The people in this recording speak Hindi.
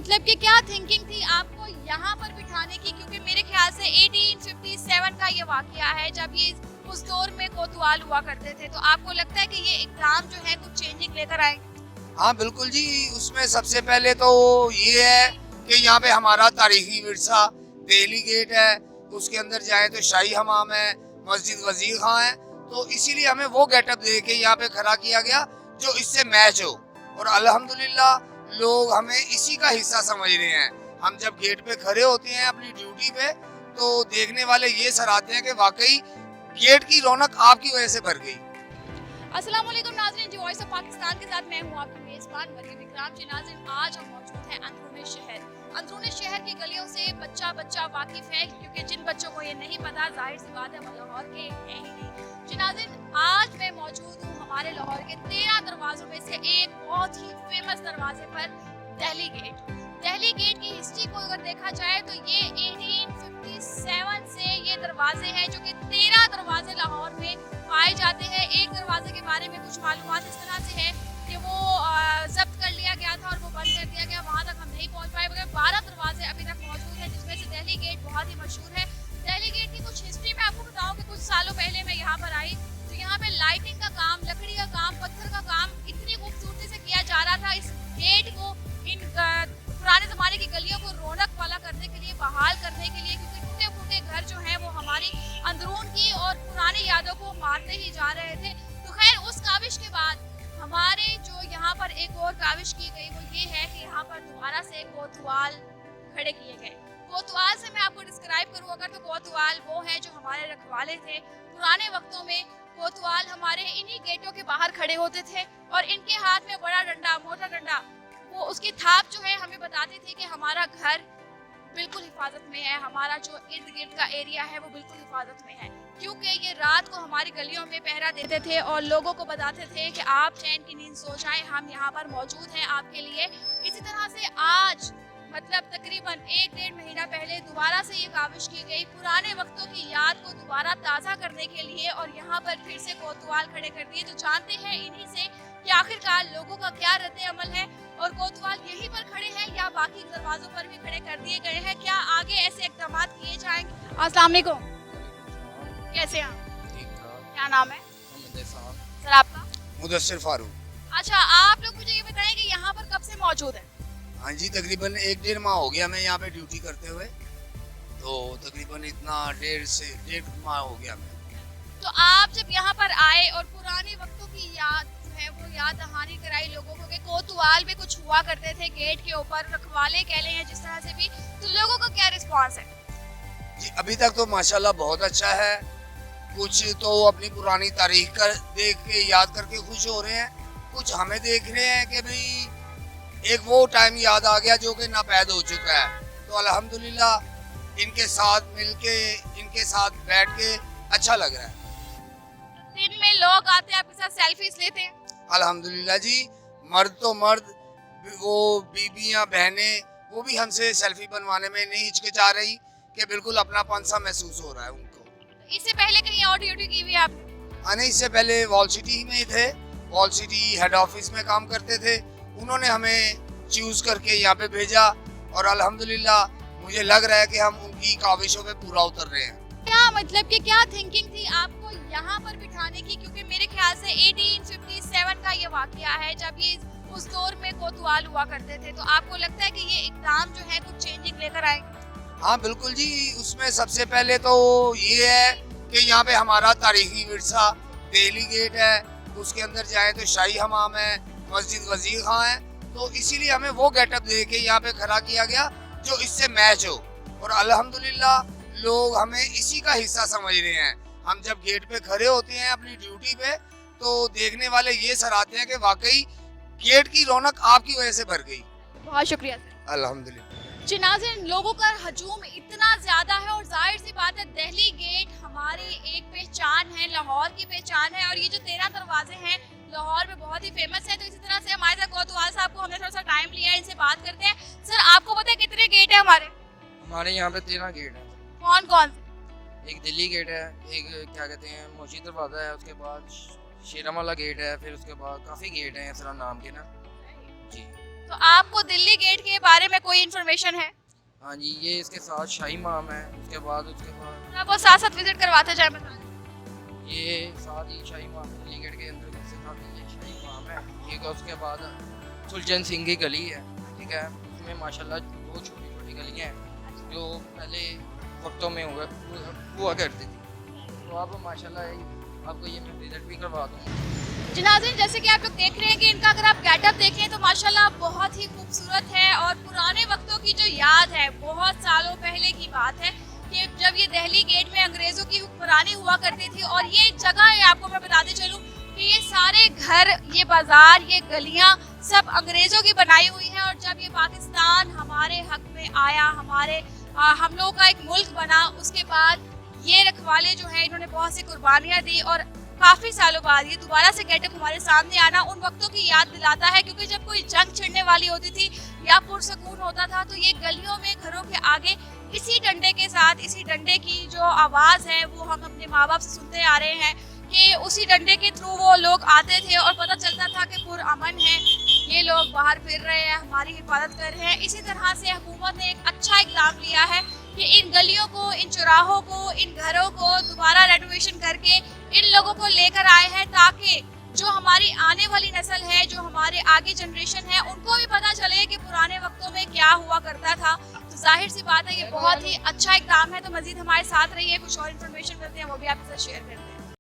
मतलब कि क्या थिंकिंग थी आपको यहाँ पर बिठाने की, क्योंकि मेरे ख्याल से 1857 का ये वाकया है जब ये उस दौर में कोतवाल हुआ करते थे, तो आपको लगता है कि ये इकदाम जो है कुछ चेंजिंग लेकर आए? हाँ बिल्कुल जी, उसमें सबसे पहले तो ये है कि यहाँ पे हमारा तारीखी विरसा दिल्ली गेट है, उसके अंदर जाए तो शाही हमाम है, मस्जिद वजीर खां है, तो इसीलिए हमें वो गेटअप दे के यहाँ पे खड़ा किया गया जो इससे मैच हो। और अल्हम्दुलिल्लाह लोग हमें इसी का हिस्सा समझ रहे हैं। हम जब गेट पे खड़े होते हैं अपनी ड्यूटी पे, तो देखने वाले ये सराहते हैं कि वाकई गेट की रौनक आपकी वजह से भर गई। अस्सलाम वालेकुम नाज़रीन, जी वॉइस ऑफ पाकिस्तान के साथ मैं हूँ आपकी मेज़बान मरियम इकराम। जी नाज़रीन, आज हम मौजूद हैं अंदरूनी शहर। अंदरूनी शहर की गलियों से बच्चा बच्चा वाकिफ है, क्योंकि जिन बच्चों को ये नहीं पता, जाहिर सी बात है वो लाहौर के हैं ही नहीं। जी नाज़रीन, आज मैं मौजूद हूँ हमारे लाहौर के 13 दरवाज़ों में से एक बहुत ही फेमस दरवाजे पर, दिल्ली गेट। दिल्ली गेट की हिस्ट्री को अगर देखा जाए तो ये 1857 से ये दरवाजे हैं, जो कि 13 दरवाजे लाहौर में पाए जाते हैं। एक दरवाजे के बारे में कुछ मालूमात इस तरह से है कि वो जब्त कर लिया गया था और वो बंद कर दिया गया, वहाँ तक हम नहीं पहुँच पाए, मगर 12 दरवाजे अभी तक मौजूद हैं, जिसमें से दिल्ली गेट बहुत ही मशहूर है। दिल्ली गेट की कुछ हिस्ट्री मैं आपको बताऊँ कि कुछ सालों पहले मैं यहाँ पर आई तो यहाँ पे लाइटिंग का काम, लकड़ी का काम, पत्थर का काम इतनी खूबसूरती से किया जा रहा था। इस गेट को इन पुराने जमाने की गलियों को रौनक वाला करने के लिए, बहाल करने के लिए, क्योंकि टूटे फूटे घर जो हैं वो हमारी अंदरून की और पुरानी यादों को मारते ही जा रहे थे। तो खैर, उस काविश के बाद हमारे जो यहाँ पर एक और काविश की गई वो ये है कि यहाँ पर दोबारा से कोतवाल खड़े किए गए। कोतवाल से मैं आपको डिस्क्राइब करूँ अगर, तो कोतवाल वो है जो हमारे रखवाले थे। पुराने वक्तों में कोतवाल हमारे इन्हीं गेटों के बाहर खड़े होते थे और इनके हाथ में बड़ा डंडा, मोटा डंडा, वो उसकी थाप जो है हमें बताती थी कि हमारा घर बिल्कुल हिफाजत में है, हमारा जो इर्द गिर्द का एरिया है वो बिल्कुल हिफाजत में है, क्योंकि ये रात को हमारी गलियों में पहरा देते थे और लोगों को बताते थे कि आप चैन की नींद सो जाएं, हम यहाँ पर मौजूद हैं आपके लिए। इसी तरह से आज मतलब तकरीबन 1-1.5 महीना पहले दोबारा से ये काविश की गई, पुराने वक्तों की याद को दोबारा ताज़ा करने के लिए, और यहाँ पर फिर से कोतवाल खड़े कर दिए। तो जानते हैं इन्हीं से कि आखिरकार लोगों का क्या रद्द अमल है, और कोतवाल यहीं पर खड़े हैं या बाकी दरवाजों पर भी खड़े कर दिए गए हैं, क्या आगे ऐसे इक़दाम किए जाएंगे? अस्सलाम वालेकुम, कैसे हैं आप? क्या नाम है सर आपका? मुदस्सिर फारूक। अच्छा, आप लोग मुझे ये बताएं कि यहाँ पर कब से मौजूद है? हाँ जी, तकरीबन 1-1.5 माह हो गया मैं यहाँ पे ड्यूटी करते हुए, तो तकरीबन इतना 1.5 माह हो गया मैं। तो आप जब यहाँ पर आए और पुराने वक्तों की याद जो है वो याद दहानी कराई लोगों को कि कोतवाल भी कुछ हुआ करते थे गेट के ऊपर, रखवाले कह लें या जिस तरह से भी, तो लोगों का क्या रिस्पॉन्स है? जी अभी तक तो माशाल्लाह बहुत अच्छा है। कुछ तो अपनी पुरानी तारीख का देख के याद करके खुश हो रहे हैं, कुछ हमें देख रहे हैं कि भाई एक वो टाइम याद आ गया जो कि नापैद हो चुका है। तो अल्हम्दुलिल्लाह इनके साथ मिलके, इनके साथ बैठ के अच्छा लग रहा है। दिन में लोग आते हैं आपके साथ सेल्फीज लेते हैं? अल्हम्दुलिल्लाह जी, मर्द तो मर्द, वो बीबियां बहनें, वो भी हमसे सेल्फी बनवाने में नहीं हिचकिचा रही कि बिल्कुल अपनापन सा महसूस हो रहा है उनको। इससे पहले कहीं और ड्यूटी की हुई आप? नहीं, इससे पहले वॉल सिटी में ही थे, वॉल सिटी हेड ऑफिस में काम करते थे। उन्होंने हमें चूज करके यहाँ पे भेजा और अल्हम्दुलिल्लाह मुझे लग रहा है कि हम उनकी काविशों पे पूरा उतर रहे हैं। क्या मतलब कि क्या थिंकिंग थी आपको यहाँ पर बिठाने की, क्योंकि मेरे ख्याल से 1857 का ये वाकया है जब ये उस दौर में कोतवाल हुआ करते थे, तो आपको लगता है कि ये इकदाम जो है कुछ चेंजिंग लेकर आए? हाँ बिल्कुल जी, उसमें सबसे पहले तो ये है कि यहाँ पे हमारा तारीखी विरसा दिल्ली गेट है, उसके अंदर जाए तो शाही हमाम है, मस्जिद वजीर खां है, तो इसीलिए हमें वो गेटअप दे के यहाँ पे खड़ा किया गया जो इससे मैच हो। और अल्हम्दुलिल्लाह लोग हमें इसी का हिस्सा समझ रहे हैं। हम जब गेट पे खड़े होते हैं अपनी ड्यूटी पे, तो देखने वाले ये सराहते हैं कि वाकई गेट की रौनक आपकी वजह से भर गई। बहुत शुक्रिया सर। अल्हम्दुलिल्लाह जी नाज़रीन, लोगों का हजूम इतना ज्यादा है और जाहिर सी बात है दिल्ली गेट हमारी एक पहचान है, लाहौर की पहचान है, और ये जो 13 दरवाजे हैं लाहौर में बहुत ही फेमस है। तो इसी तरह से हमारे साथ कोतवाल साहब को हमने थोड़ा सा टाइम लिया है, इनसे बात करते हैं। सर आपको पता है कितने गेट है हमारे? हमारे यहाँ पे 13 गेट है। कौन कौन से? एक दिल्ली गेट है, एक क्या कहते हैं मोची दरवाज़ा है, उसके बाद शेराम वाला गेट है, फिर उसके बाद काफ़ी गेट हैं इस तरह नाम के ना जी। तो आपको दिल्ली गेट के बारे में कोई इन्फॉर्मेशन है? हाँ जी, ये इसके साथ शाही माम है, उसके बाद आप वो साथ साथ विजिट करवाते जाए बता दें। ये साथ ही शाही माम दिल्ली गेट के अंदर इसके साथ ये शाही माम है। ठीक है, उसके बाद सुलचन सिंह की गली है, ठीक है, उसमें माशाल्लाह दो छोटी छोटी गलियाँ हैं जो पहले वक्तों में हुआ करती थी। तो आप माशाल्लाह आपको ये मैं विजिट भी करवा दूँगा। जी नाज़रीन, जैसे कि आप लोग देख रहे हैं कि इनका अगर आप गेटअप देखें तो माशाल्लाह बहुत ही खूबसूरत है और पुराने वक्तों की जो याद है, बहुत सालों पहले की बात है कि जब ये दिल्ली गेट में अंग्रेज़ों की हुक्मरानी हुआ करती थी। और ये जगह है, आपको मैं बताते चलूँ कि ये सारे घर, ये बाजार, ये गलियाँ सब अंग्रेज़ों की बनाई हुई है। और जब ये पाकिस्तान हमारे हक में आया, हम लोगों का एक मुल्क बना, उसके बाद ये रखवाले जो है इन्होंने बहुत सी कुर्बानियाँ दी और काफ़ी सालों बाद ये दोबारा से गेटअप हमारे सामने आना उन वक्तों की याद दिलाता है। क्योंकि जब कोई जंग छिड़ने वाली होती थी या पुरसकून होता था तो ये गलियों में, घरों के आगे इसी डंडे के साथ, इसी डंडे की जो आवाज़ है वो हम अपने माँ बाप से सुनते आ रहे हैं कि उसी डंडे के थ्रू वो लोग आते थे और पता चलता था कि पुरअमन है, ये लोग बाहर फिर रहे हैं, हमारी हिफाजत कर रहे हैं। इसी तरह से हुकूमत ने एक अच्छा इक़दाम लिया है कि इन गलियों को, इन चौराहों को, इन घरों को दोबारा रेनोवेशन करके इन लोगों को लेकर आए हैं ताकि जो हमारी आने वाली नस्ल है, जो हमारे आगे जनरेशन है, उनको भी पता चले कि पुराने वक्तों में क्या हुआ करता था। तो जाहिर सी बात है ये बहुत ही अच्छा इक़दाम है। तो मज़ीद हमारे साथ रहिए, कुछ और इन्फॉर्मेशन करते हैं वो भी आपके साथ शेयर करते हैं।